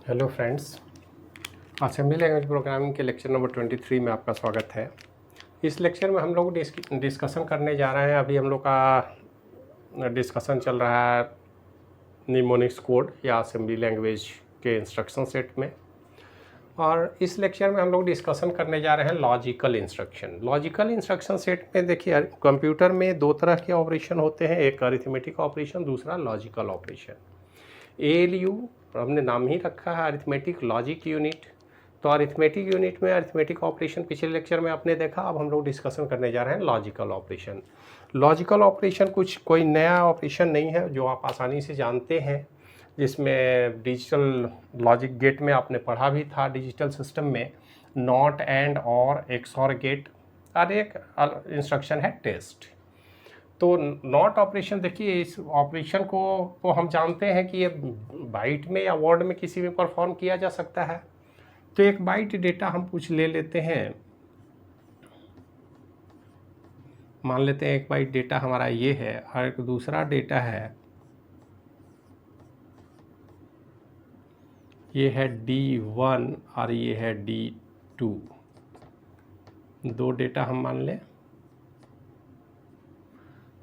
Hello friends, assembly language programming के lecture number 23 में आपका स्वागत है। इस लेक्चर में हम लोग डिस्कशन करने जा रहे हैं। अभी हम लोग का डिस्कशन चल रहा है निमोनिक्स कोड या असेंबली लैंग्वेज के इंस्ट्रक्शन सेट में, और इस लेक्चर में हम लोग डिस्कशन करने जा रहे हैं logical instruction. Logical instruction set में देखिए, कंप्यूटर में दो तरह के ऑपरेशन होते हैं, एक अरिथमेटिक ऑपरेशन, दूसरा लॉजिकल ऑपरेशन। ALU हमने नाम ही रखा है अरिथमेटिक लॉजिक यूनिट। तो अरिथमेटिक यूनिट में अरिथमेटिक ऑपरेशन पिछले लेक्चर में आपने देखा। अब हम लोग डिस्कशन करने जा रहे हैं लॉजिकल ऑपरेशन। लॉजिकल ऑपरेशन कोई नया ऑपरेशन नहीं है, जो आप आसानी से जानते हैं, जिसमें डिजिटल लॉजिक गेट में आपने पढ़ा भी था। डिजिटल सिस्टम में नॉट एंड और XOR गेट और एक इंस्ट्रक्शन है टेस्ट। तो नॉट ऑपरेशन देखिए, इस ऑपरेशन को हम जानते हैं कि ये बाइट में या वर्ड में किसी में परफॉर्म किया जा सकता है। तो एक बाइट डेटा हम कुछ ले लेते हैं, मान लेते हैं एक बाइट डेटा हमारा ये है और एक दूसरा डेटा है, ये है D1 और ये है D2। दो डेटा हम मान लें।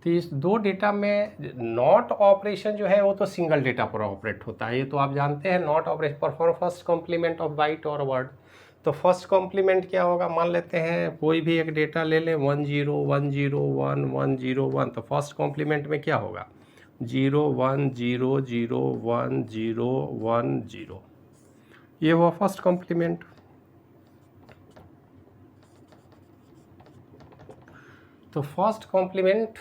तो इस दो डेटा में नॉट ऑपरेशन जो है वो तो सिंगल डेटा पर ऑपरेट होता है, ये तो आप जानते हैं। Not operation perform first complement of byte or word. तो फर्स्ट कॉम्प्लीमेंट क्या होगा, मान लेते हैं कोई भी एक डेटा ले लें, 1 0 1 0 1 1 0 1। तो फर्स्ट कॉम्प्लीमेंट में क्या होगा, 0 1 0 0 1 0 1 0। ये हुआ फर्स्ट कॉम्प्लीमेंट। तो फर्स्ट कॉम्प्लीमेंट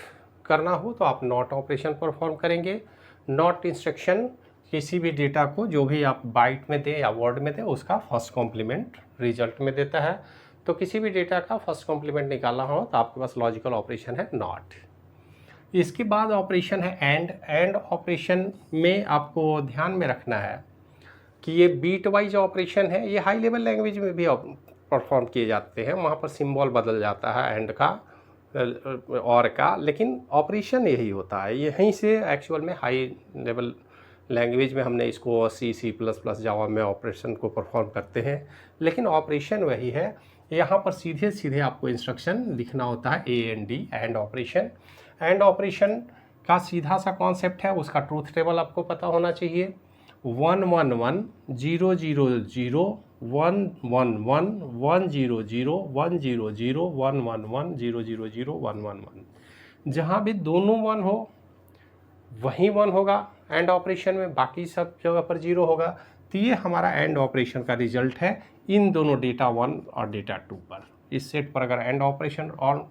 करना हो तो आप नॉट ऑपरेशन परफॉर्म करेंगे। नॉट इंस्ट्रक्शन किसी भी डेटा को जो भी आप बाइट में दें या वर्ड में दें, उसका फर्स्ट कॉम्प्लीमेंट रिजल्ट में देता है। तो किसी भी डेटा का फर्स्ट कॉम्प्लीमेंट निकालना हो तो आपके पास लॉजिकल ऑपरेशन है नॉट। इसके बाद ऑपरेशन है एंड। एंड ऑपरेशन में आपको ध्यान में रखना है कि ये बीट वाइज ऑपरेशन है। ये हाई लेवल लैंग्वेज में भी परफॉर्म किए जाते हैं, वहाँ पर सिंबल बदल जाता है एंड का और का, लेकिन ऑपरेशन यही होता है। यहीं से एक्चुअल में हाई लेवल लैंग्वेज में हमने इसको C++ जावा में ऑपरेशन को परफॉर्म करते हैं, लेकिन ऑपरेशन वही है। यहाँ पर सीधे सीधे आपको इंस्ट्रक्शन लिखना होता है AND, and operation. And operation का सीधा सा कॉन्सेप्ट है, उसका ट्रूथ टेबल आपको पता होना चाहिए। 1 1 1 0 0 0 1 1 1 1 0 0 1 0 0 1 1 1 0 0 0 1 1 1। जहाँ भी दोनों 1 हो वहीं 1 होगा एंड ऑपरेशन में, बाकी सब जगह पर 0 होगा। तो ये हमारा एंड ऑपरेशन का रिजल्ट है इन दोनों डेटा 1 और डेटा 2 पर। इस सेट पर अगर एंड ऑपरेशन और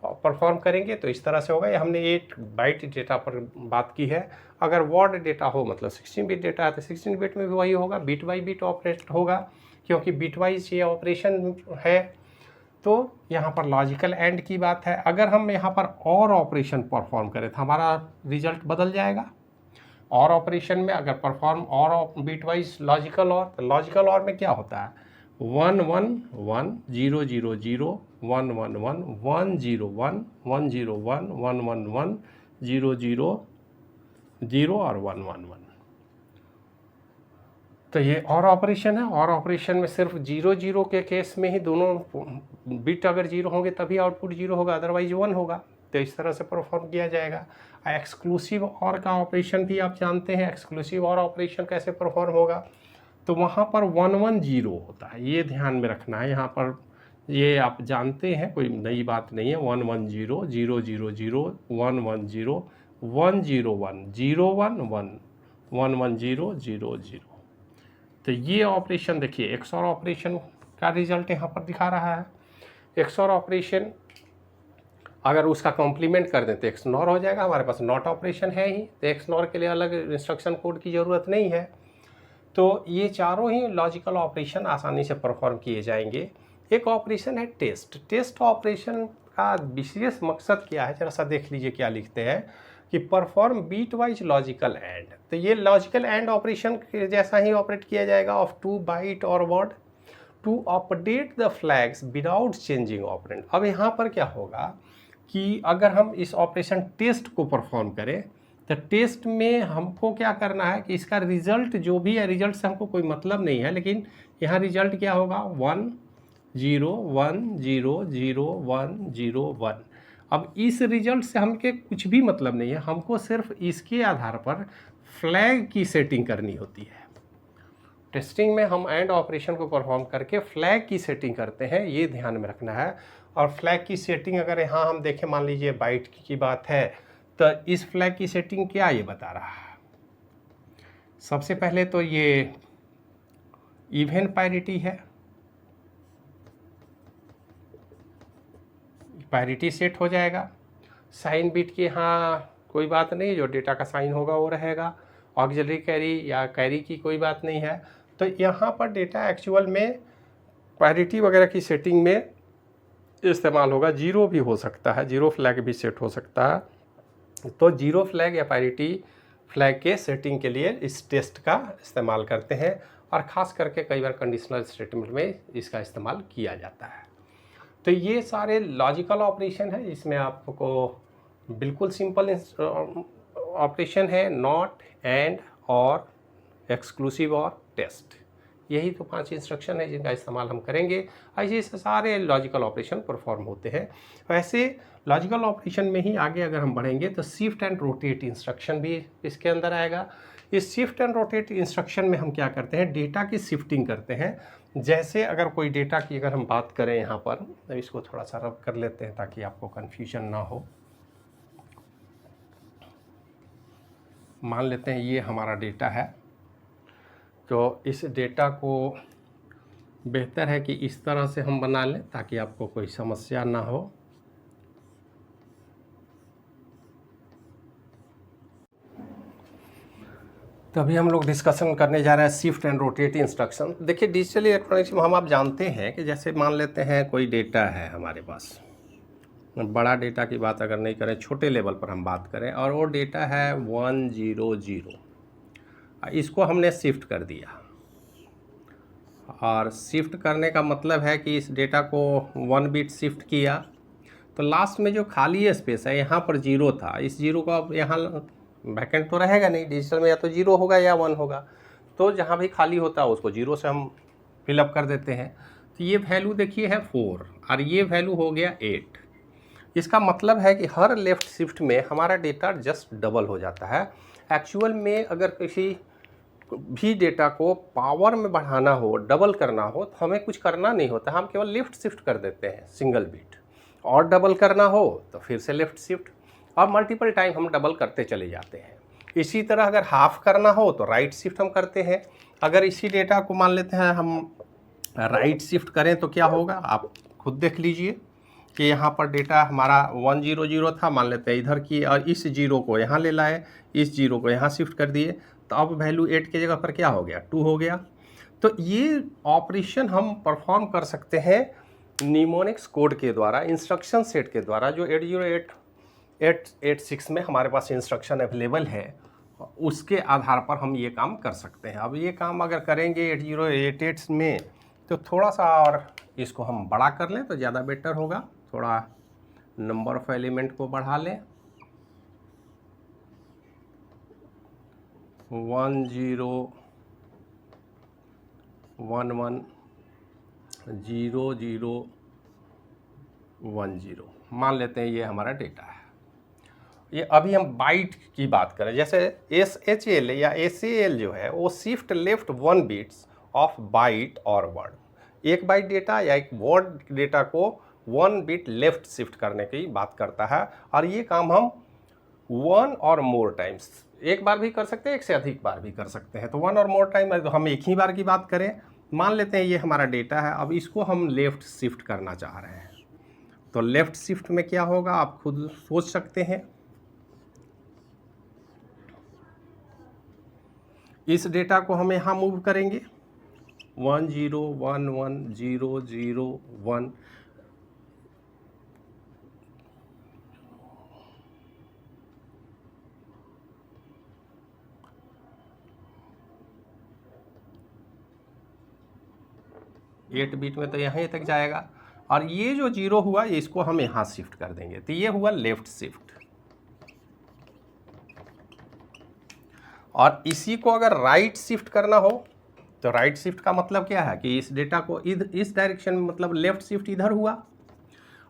परफॉर्म करेंगे तो इस तरह से होगा। ये हमने 8 बाइट डेटा पर बात की है। अगर वर्ड डेटा हो, मतलब 16 बिट डेटा है, तो 16 बिट में भी वही होगा, बिट बाई बिट ऑपरेट होगा, क्योंकि बिट वाइज ये ऑपरेशन है। तो यहाँ पर लॉजिकल एंड की बात है। अगर हम यहाँ पर और ऑपरेशन परफॉर्म करें तो हमारा रिजल्ट बदल जाएगा। और ऑपरेशन में अगर परफॉर्म और बिट वाइज लॉजिकल और, तो लॉजिकल और में क्या होता है, 1 1 1 0 0 0 1 1 1 1 0 1 1 0 1 1 1 1 0 0 0 और 1 1 1। तो ये और ऑपरेशन है। और ऑपरेशन में सिर्फ 0 0 के केस में ही दोनों बिट अगर 0 होंगे तभी आउटपुट 0 होगा, अदरवाइज 1 होगा। तो इस तरह से परफॉर्म किया जाएगा। एक्सक्लूसिव और का ऑपरेशन भी आप जानते हैं। एक्सक्लूसिव और ऑपरेशन कैसे परफॉर्म होगा, तो वहाँ पर 1 1 0 होता है, ये ध्यान में रखना है। यहाँ पर ये आप जानते हैं, कोई नई बात नहीं है। 1 1 0 0 0 0 1 1 0 1 0 1 0 1 1 1 1 0 0 0। तो ये ऑपरेशन देखिए, XOR ऑपरेशन का रिजल्ट यहाँ पर दिखा रहा है। XOR ऑपरेशन अगर उसका कॉम्प्लीमेंट कर दें तो XNOR हो जाएगा। हमारे पास नॉट ऑपरेशन है ही, तो XNOR के लिए अलग इंस्ट्रक्शन कोड की ज़रूरत नहीं है। तो ये चारों ही लॉजिकल ऑपरेशन आसानी से परफॉर्म किए जाएंगे। एक ऑपरेशन है टेस्ट। टेस्ट ऑपरेशन का विशेष मकसद क्या है, जरा सा देख लीजिए क्या लिखते हैं कि perform bitwise logical and. तो ये लॉजिकल एंड ऑपरेशन जैसा ही ऑपरेट किया जाएगा of 2 byte or word to update the flags without changing operand. अब यहाँ पर क्या होगा कि अगर हम इस ऑपरेशन टेस्ट को परफॉर्म करें तो टेस्ट में हमको क्या करना है कि इसका रिजल्ट जो भी है, रिजल्ट से हमको कोई मतलब नहीं है, लेकिन यहाँ रिजल्ट क्या होगा 1 0 1 0 0 1 0 1। अब इस रिजल्ट से हमके कुछ भी मतलब नहीं है, हमको सिर्फ इसके आधार पर फ्लैग की सेटिंग करनी होती है। टेस्टिंग में हम एंड ऑपरेशन को परफॉर्म करके फ्लैग की सेटिंग करते हैं, ये ध्यान में रखना है। और फ्लैग की सेटिंग अगर यहाँ हम देखें, मान लीजिए बाइट की बात है, तो इस फ्लैग की सेटिंग क्या ये बता रहा है। सबसे पहले तो ये इवन पैरिटी है, पैरिटी सेट हो जाएगा। साइन बिट की यहाँ कोई बात नहीं, जो डेटा का साइन होगा वो रहेगा। ऑक्सिलरी कैरी या कैरी की कोई बात नहीं है। तो यहाँ पर डेटा एक्चुअल में पैरिटी वगैरह की सेटिंग में इस्तेमाल होगा। जीरो भी हो सकता है, जीरो फ्लैग भी सेट हो सकता है। तो जीरो फ्लैग या पैरिटी फ्लैग के सेटिंग के लिए इस टेस्ट का इस्तेमाल करते हैं, और ख़ास करके कई बार कंडीशनल स्टेटमेंट में इसका इस्तेमाल किया जाता है। तो ये सारे लॉजिकल ऑपरेशन है, इसमें आपको बिल्कुल सिंपल ऑपरेशन है, नॉट, एंड, और, एक्सक्लूसिव और टेस्ट। यही तो 5 इंस्ट्रक्शन है जिनका इस्तेमाल हम करेंगे। ऐसे सारे लॉजिकल ऑपरेशन परफॉर्म होते हैं। वैसे लॉजिकल ऑपरेशन में ही आगे अगर हम बढ़ेंगे तो शिफ्ट एंड रोटेट इंस्ट्रक्शन भी इसके अंदर आएगा। इस शिफ्ट एंड रोटेट इंस्ट्रक्शन में हम क्या करते हैं, डेटा की शिफ्टिंग करते हैं। जैसे अगर कोई डेटा की अगर हम बात करें यहाँ पर, तो इसको थोड़ा सा रब कर लेते हैं ताकि आपको कन्फ्यूजन ना हो। मान लेते हैं ये हमारा डेटा है, तो इस डेटा को बेहतर है कि इस तरह से हम बना लें ताकि आपको कोई समस्या ना हो। तभी हम लोग डिस्कशन करने जा रहे हैं शिफ्ट एंड रोटेट इंस्ट्रक्शन। देखिए डिजिटल इलेक्ट्रॉनिक्स में हम आप जानते हैं कि जैसे मान लेते हैं कोई डेटा है हमारे पास, बड़ा डेटा की बात अगर नहीं करें, छोटे लेवल पर हम बात करें, और वो डेटा है 1 0 0। इसको हमने शिफ्ट कर दिया, और शिफ्ट करने का मतलब है कि इस डेटा को 1 बिट शिफ्ट किया, तो लास्ट में जो खाली स्पेस है यहाँ पर 0 था, इस 0 को अब यहाँ वैकेंट तो रहेगा नहीं, डिजिटल में या तो 0 होगा या 1 होगा। तो जहाँ भी खाली होता है उसको 0 से हम फिलअप कर देते हैं। तो ये वैल्यू देखिए है 4, और ये वैल्यू हो गया 8। इसका मतलब है कि हर लेफ़्ट शिफ्ट में हमारा डेटा जस्ट डबल हो जाता है। एक्चुअल में अगर किसी भी डेटा को पावर में बढ़ाना हो, डबल करना हो, तो हमें कुछ करना नहीं होता, हम केवल लेफ़्ट शिफ्ट कर देते हैं सिंगल बिट। और डबल करना हो तो फिर से लेफ़्ट शिफ्ट, और मल्टीपल टाइम हम डबल करते चले जाते हैं। इसी तरह अगर हाफ करना हो तो राइट शिफ्ट हम करते हैं। अगर इसी डेटा को मान लेते हैं हम राइट शिफ्ट करें तो क्या होगा, आप खुद देख लीजिए कि यहाँ पर डेटा हमारा 1 0 0 था, मान लेते हैं इधर की, और इस 0 को यहाँ ले लाए, इस 0 को यहाँ शिफ्ट कर दिए, तो अब वैल्यू 8 की जगह पर क्या हो गया, 2 हो गया। तो ये ऑपरेशन हम परफॉर्म कर सकते हैं निमोनिक्स कोड के द्वारा, इंस्ट्रक्शन सेट के द्वारा, जो 80886 में हमारे पास इंस्ट्रक्शन अवेलेबल है, उसके आधार पर हम ये काम कर सकते हैं। अब ये काम अगर करेंगे 8088 में तो थोड़ा सा और इसको हम बड़ा कर लें तो ज़्यादा बेटर होगा। थोड़ा नंबर ऑफ एलिमेंट को बढ़ा लें, 1 0 1 1 0 0 1 0 मान लेते हैं ये हमारा डेटा है। ये अभी हम बाइट की बात करें, जैसे SHL या ACL जो है वो shift left 1 bits of byte or word. एक बाइट डेटा या एक वर्ड डेटा को 1 बिट लेफ्ट शिफ्ट करने की बात करता है, और ये काम हम 1 और मोर टाइम्स, एक बार भी कर सकते हैं, एक से अधिक बार भी कर सकते हैं। तो 1 और मोर टाइम, तो हम एक ही बार की बात करें, मान लेते हैं ये हमारा डेटा है, अब इसको हम लेफ़्ट शिफ्ट करना चाह रहे हैं। तो लेफ़्ट शिफ्ट में क्या होगा आप खुद सोच सकते हैं। इस डेटा को हम यहाँ मूव करेंगे, 1 0 1 1 0 0 1। एट बिट में तो यहीं तक जाएगा, और ये जो 0 हुआ इसको हम यहाँ शिफ्ट कर देंगे, तो ये हुआ लेफ्ट शिफ्ट। और इसी को अगर राइट शिफ्ट करना हो तो राइट शिफ्ट का मतलब क्या है कि इस डेटा को इस डायरेक्शन में, मतलब लेफ्ट शिफ्ट इधर हुआ,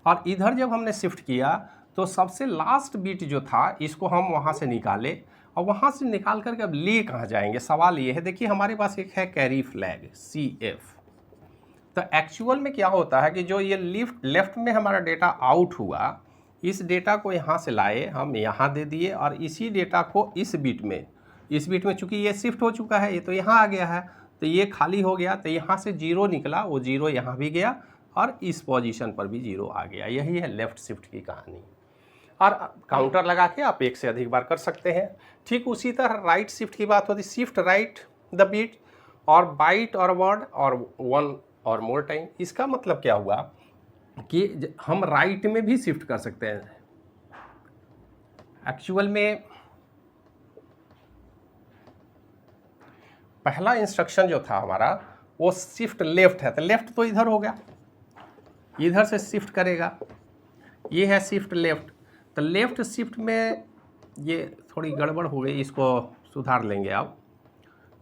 और इधर जब हमने शिफ्ट किया तो सबसे लास्ट बिट जो था इसको हम वहाँ से निकाले, और वहाँ से निकाल करके अब ले कहाँ जाएंगे, सवाल ये है। देखिए हमारे पास एक है कैरी फ्लैग CF। तो एक्चुअल में क्या होता है कि जो ये लेफ्ट में हमारा डेटा आउट हुआ, इस डेटा को यहाँ से लाए, हम यहाँ दे दिए, और इसी डेटा को इस बिट में चूंकि ये शिफ्ट हो चुका है, ये तो यहाँ आ गया है, तो ये खाली हो गया, तो यहाँ से 0 निकला, वो 0 यहाँ भी गया और इस पोजीशन पर भी 0 आ गया। यही है लेफ्ट शिफ्ट की कहानी। और काउंटर लगा के आप एक से अधिक बार कर सकते हैं। ठीक उसी तरह राइट शिफ्ट की बात होती, शिफ्ट राइट द बिट और बाइट और वर्ड और 1 और मोर टाइम। इसका मतलब क्या हुआ कि हम राइट में भी शिफ्ट कर सकते हैं। एक्चुअल में पहला इंस्ट्रक्शन जो था हमारा वो शिफ्ट लेफ्ट है, तो लेफ्ट तो इधर हो गया, इधर से शिफ्ट करेगा, ये है शिफ्ट लेफ्ट। तो लेफ्ट शिफ्ट में ये थोड़ी गड़बड़ हो गई, इसको सुधार लेंगे आप।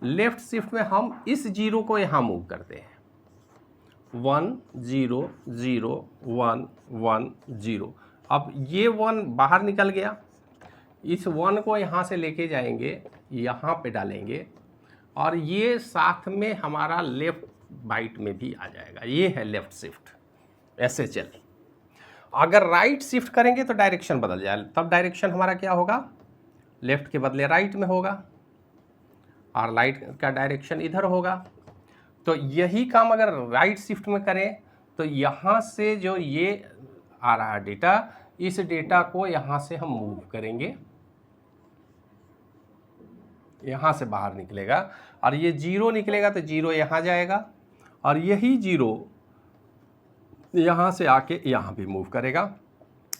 लेफ्ट शिफ्ट में हम इस 0 को यहाँ मूव करते हैं, 1 0 0 1 1 0। अब ये 1 बाहर निकल गया, इस 1 को यहाँ से लेके जाएंगे, यहाँ पे डालेंगे, और ये साथ में हमारा लेफ्ट बाइट में भी आ जाएगा। ये है लेफ्ट शिफ्ट SHL। अगर राइट शिफ्ट करेंगे तो डायरेक्शन बदल जाए, तब डायरेक्शन हमारा क्या होगा, लेफ्ट के बदले राइट में होगा, और राइट का डायरेक्शन इधर होगा। तो यही काम अगर राइट शिफ्ट में करें तो यहाँ से जो ये आ रहा है डेटा, इस डेटा को यहाँ से हम मूव करेंगे, यहाँ से बाहर निकलेगा, और ये 0 निकलेगा तो 0 यहाँ जाएगा, और यही 0 यहाँ से आके यहाँ भी मूव करेगा।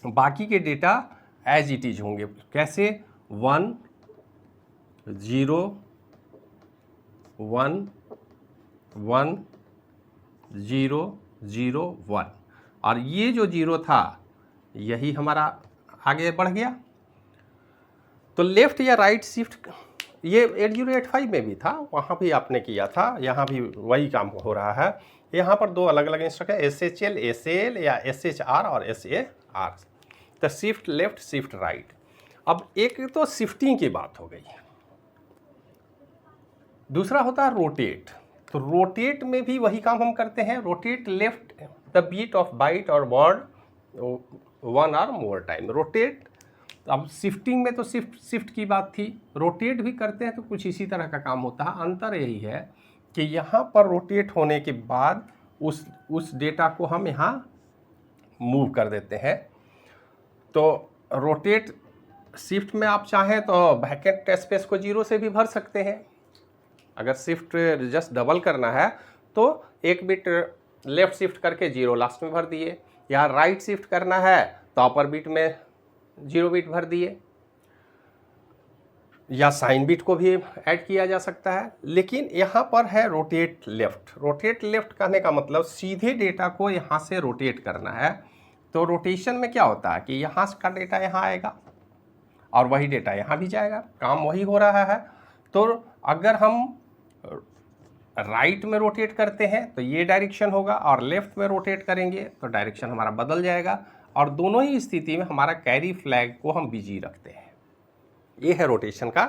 बाकी के डेटा एज इट इज होंगे। कैसे, 1 0 1 1 0 0 1, और ये जो 0 था यही हमारा आगे बढ़ गया। तो लेफ्ट या राइट शिफ्ट ये 8085 में भी था, वहाँ भी आपने किया था, यहाँ भी वही काम हो रहा है। यहाँ पर 2 अलग अलग इंस्ट्रक्शन, SHL SAL या SHR और SAR। तो शिफ्ट लेफ्ट शिफ्ट राइट। अब एक तो शिफ्टिंग की बात हो गई, दूसरा होता है रोटेट। तो रोटेट में भी वही काम हम करते हैं, rotate left the bit of byte or word 1 or more time. Rotate, अब शिफ्टिंग में तो शिफ्ट की बात थी, रोटेट भी करते हैं तो कुछ इसी तरह का काम होता है। अंतर यही है कि यहाँ पर रोटेट होने के बाद उस डेटा को हम यहाँ मूव कर देते हैं। तो रोटेट शिफ्ट में आप चाहें तो वैकेंट स्पेस को 0 से भी भर सकते हैं। अगर शिफ्ट जस्ट डबल करना है तो एक बिट लेफ्ट शिफ्ट करके 0 लास्ट में भर दिए, या राइट शिफ्ट करना है तो अपर बिट में 0 बिट भर दिए, या साइन बिट को भी ऐड किया जा सकता है। लेकिन यहाँ पर है रोटेट लेफ्ट। रोटेट लेफ्ट कहने का मतलब सीधे डेटा को यहाँ से रोटेट करना है। तो रोटेशन में क्या होता है कि यहाँ का डेटा यहाँ आएगा और वही डेटा यहाँ भी जाएगा, काम वही हो रहा है। तो अगर हम राइट में रोटेट करते हैं तो ये डायरेक्शन होगा, और लेफ्ट में रोटेट करेंगे तो डायरेक्शन हमारा बदल जाएगा, और दोनों ही स्थिति में हमारा कैरी फ्लैग को हम बिजी रखते हैं। ये है रोटेशन का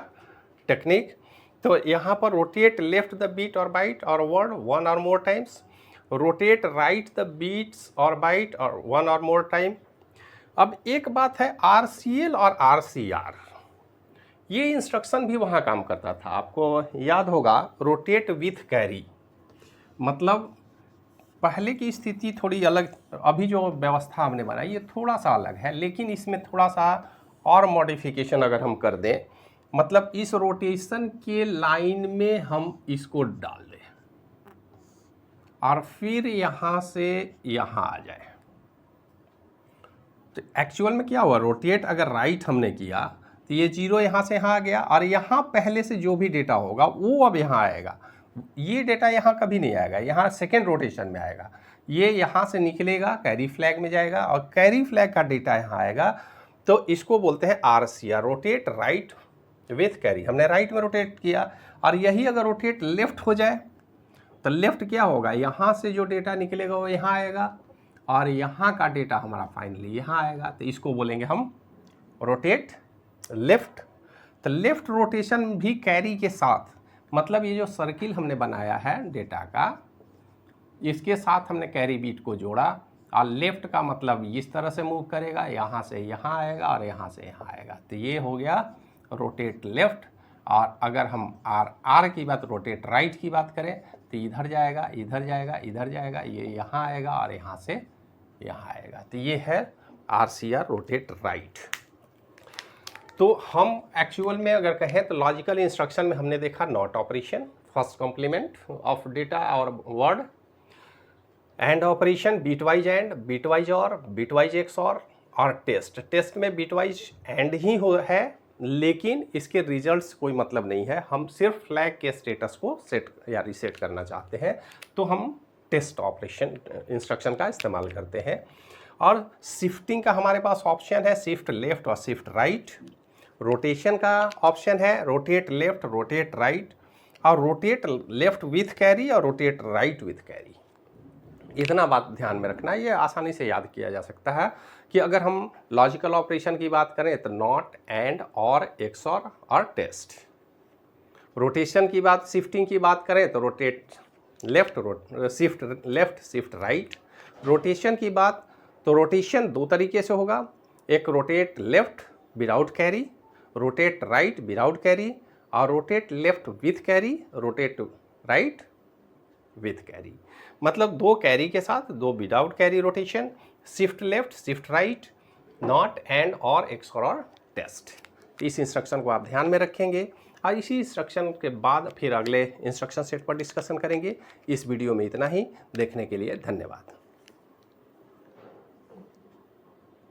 टेक्निक। तो यहाँ पर rotate left the bit or byte or word 1 or more times, rotate right the bits or byte or 1 or more time. अब एक बात है RCL और RCR, ये इंस्ट्रक्शन भी वहाँ काम करता था। आपको याद होगा रोटेट विथ कैरी, मतलब पहले की स्थिति थोड़ी अलग, अभी जो व्यवस्था हमने बनाई ये थोड़ा सा अलग है, लेकिन इसमें थोड़ा सा और मॉडिफिकेशन अगर हम कर दें, मतलब इस रोटेशन के लाइन में हम इसको डाल दें और फिर यहाँ से यहाँ आ जाए। तो एक्चुअल में क्या हुआ, रोटेट अगर राइट हमने किया तो ये 0 यहाँ से यहाँ आ गया, और यहाँ पहले से जो भी डेटा होगा वो अब यहाँ आएगा। ये डेटा यहाँ कभी नहीं आएगा, यहाँ सेकेंड रोटेशन में आएगा। ये यहाँ से निकलेगा, कैरी फ्लैग में जाएगा, और कैरी फ्लैग का डेटा यहाँ आएगा। तो इसको बोलते हैं RCR, rotate right with carry, हमने राइट में रोटेट किया। और यही अगर रोटेट लेफ्ट हो जाए तो लेफ्ट क्या होगा, यहाँ से जो डेटा निकलेगा वो यहाँ आएगा और यहाँ का डेटा हमारा फाइनली यहाँ आएगा। तो इसको बोलेंगे हम रोटेट लेफ्ट। तो लेफ्ट रोटेशन भी कैरी के साथ, मतलब ये जो सर्किल हमने बनाया है डेटा का, इसके साथ हमने कैरी बीट को जोड़ा। और लेफ्ट का मतलब इस तरह से मूव करेगा, यहाँ से यहाँ आएगा और यहाँ से यहाँ आएगा। तो ये हो गया रोटेट लेफ्ट। और अगर हम आर की बात, रोटेट राइट की बात करें तो इधर जाएगा, इधर जाएगा, इधर जाएगा, ये यहाँ आएगा और यहाँ से यहाँ आएगा। तो ये है RCR रोटेट राइट। तो हम एक्चुअल में अगर कहें तो लॉजिकल इंस्ट्रक्शन में हमने देखा not operation, first complement of data or word, and operation, bitwise and, bitwise or, bitwise XOR और टेस्ट। टेस्ट में बीटवाइज एंड ही है, लेकिन इसके रिजल्ट्स कोई मतलब नहीं है, हम सिर्फ फ्लैग के स्टेटस को सेट या रीसेट करना चाहते हैं तो हम टेस्ट ऑपरेशन इंस्ट्रक्शन का इस्तेमाल करते हैं। और शिफ्टिंग का हमारे पास ऑप्शन है शिफ्ट लेफ्ट और शिफ्ट राइट। रोटेशन का ऑप्शन है रोटेट लेफ्ट, रोटेट राइट, और रोटेट लेफ्ट विथ कैरी और रोटेट राइट विथ कैरी। इतना बात ध्यान में रखना, ये आसानी से याद किया जा सकता है कि अगर हम लॉजिकल ऑपरेशन की बात करें तो नॉट, एंड, और, एक्सऑर और टेस्ट। रोटेशन की बात, शिफ्टिंग की बात करें तो rotate left, shift left, shift right. Rotation की बात तो रोटेशन दो तरीके से होगा, एक rotate left without carry, rotate right without carry, और rotate left with carry, rotate right with carry. मतलब दो कैरी के साथ दो without carry rotation, shift left, shift right, not, and, or, XOR और टेस्ट। इस इंस्ट्रक्शन को आप ध्यान में रखेंगे और इसी इंस्ट्रक्शन के बाद फिर अगले इंस्ट्रक्शन सेट पर डिस्कशन करेंगे। इस वीडियो में इतना ही, देखने के लिए धन्यवाद।